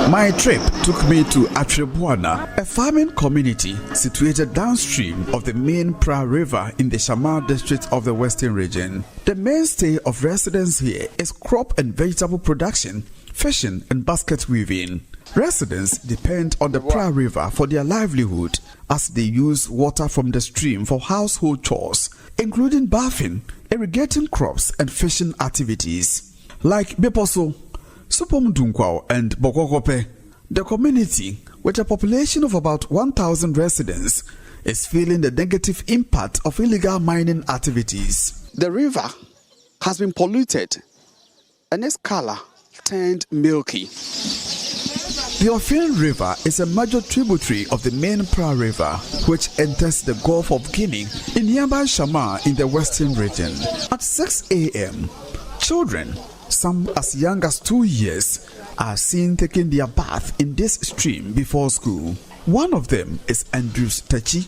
My trip took me to Pra, a farming community situated downstream of the main Pra River in the Shamar district of the Western region. The mainstay of residents here is crop and vegetable production, fishing and basket weaving. Residents depend on the Pra River for their livelihood as they use water from the stream for household chores, including bathing, irrigating crops and fishing activities. Like Beposo, Supom Dunkwao and Bokokope, the community, with a population of about 1,000 residents, is feeling the negative impact of illegal mining activities. The river has been polluted and its color turned milky. The Ofin River is a major tributary of the main Pra River, which enters the Gulf of Guinea in nearby Shamar in the Western region. At 6 a.m., children, some as young as 2 years, are seen taking their bath in this stream before school. One of them is Andrews Tachi,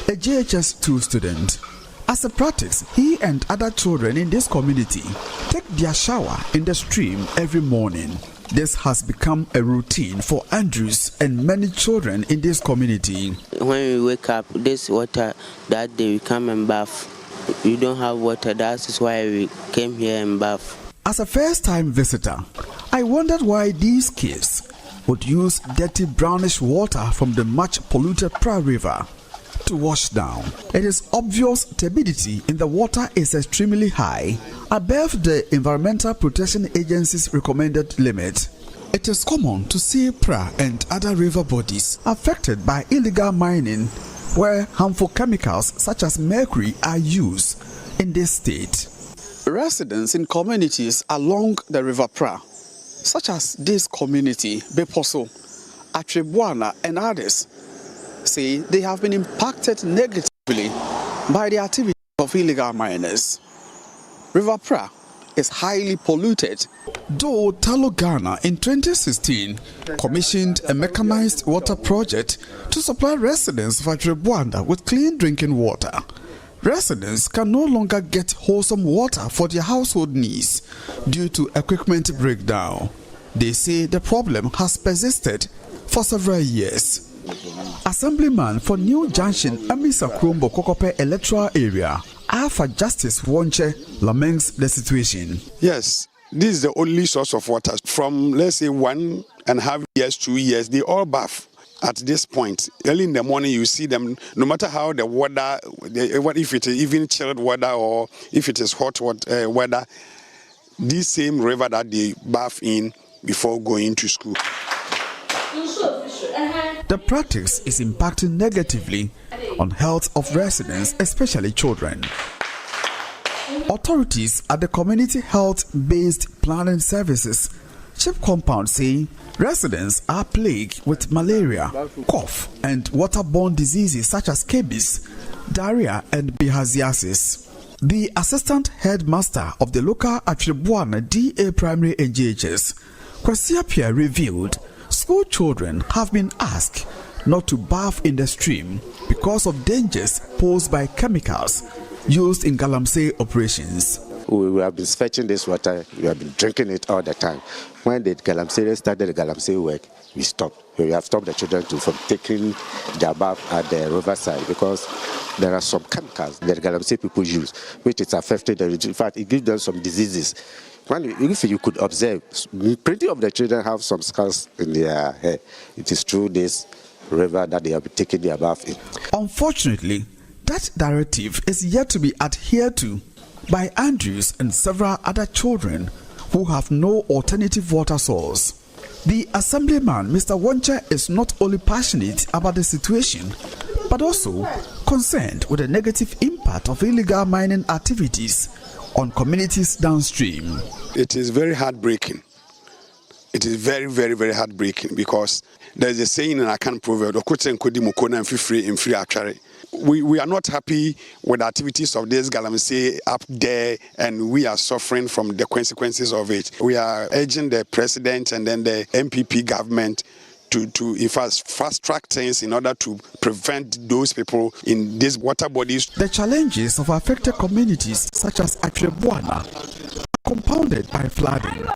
a JHS 2 student. As a practice, he and other children in this community take their shower in the stream every morning. This has become a routine for Andrews and many children in this community. When we wake up, this water, that day we come and bath. We don't have water, that is why we came here and bath. As a first-time visitor, I wondered why these kids would use dirty brownish water from the much polluted Pra River to wash down. It is obvious turbidity in the water is extremely high, above the Environmental Protection Agency's recommended limit. It is common to see Pra and other river bodies affected by illegal mining, where harmful chemicals such as mercury are used in this state. Residents in communities along the River Pra, such as this community, Beposo, Atrebuana and others, say they have been impacted negatively by the activity of illegal miners. River Pra is highly polluted. Though Talo Ghana in 2016 commissioned a mechanized water project to supply residents of Atrebuana with clean drinking water, residents can no longer get wholesome water for their household needs due to equipment breakdown. They say the problem has persisted for several years. Assemblyman for New Junction Amisa Krombo Kokope electoral area, Alpha Justice Wonche laments the situation. Yes, this is the only source of water. From, let's say, 1.5 years, 2 years, they all bath at this point. Early in the morning, you see them, no matter how the weather, if it is even chilled weather or if it is hot weather, this same river that they bath in before going to school. The practice is impacting negatively on health of residents, especially children. Authorities at the Community Health-Based Planning Services Chief Compound say residents are plagued with malaria, cough, and waterborne diseases such as scabies, diarrhea, and bilharziasis. The assistant headmaster of the local Atrebuana DA Primary and JHS, Kwasia Pierre, revealed school children have been asked not to bath in the stream because of dangers posed by chemicals used in galamsey operations. We have been fetching this water, we have been drinking it all the time. When the galamsey started the galamsey work, we stopped. We have stopped the children from taking their bath at the riverside because there are some chemicals that galamsey people use, which is affecting them. In fact, it gives them some diseases. If you could observe, plenty of the children have some scars in their hair. It is through this river that they have been taking their bath in. Unfortunately, that directive is yet to be adhered to by Andrews and several other children who have no alternative water source. The assemblyman, Mr. Woncha, is not only passionate about the situation, but also concerned with the negative impact of illegal mining activities on communities downstream. It is very heartbreaking. It is very, very, very heartbreaking because there's a saying in Akan proverb, we are not happy with the activities of this galamsey up there, and we are suffering from the consequences of it. We are urging the president and then the MPP government to fast track things in order to prevent those people in these water bodies. The challenges of affected communities such as Atrebuana, compounded by flooding,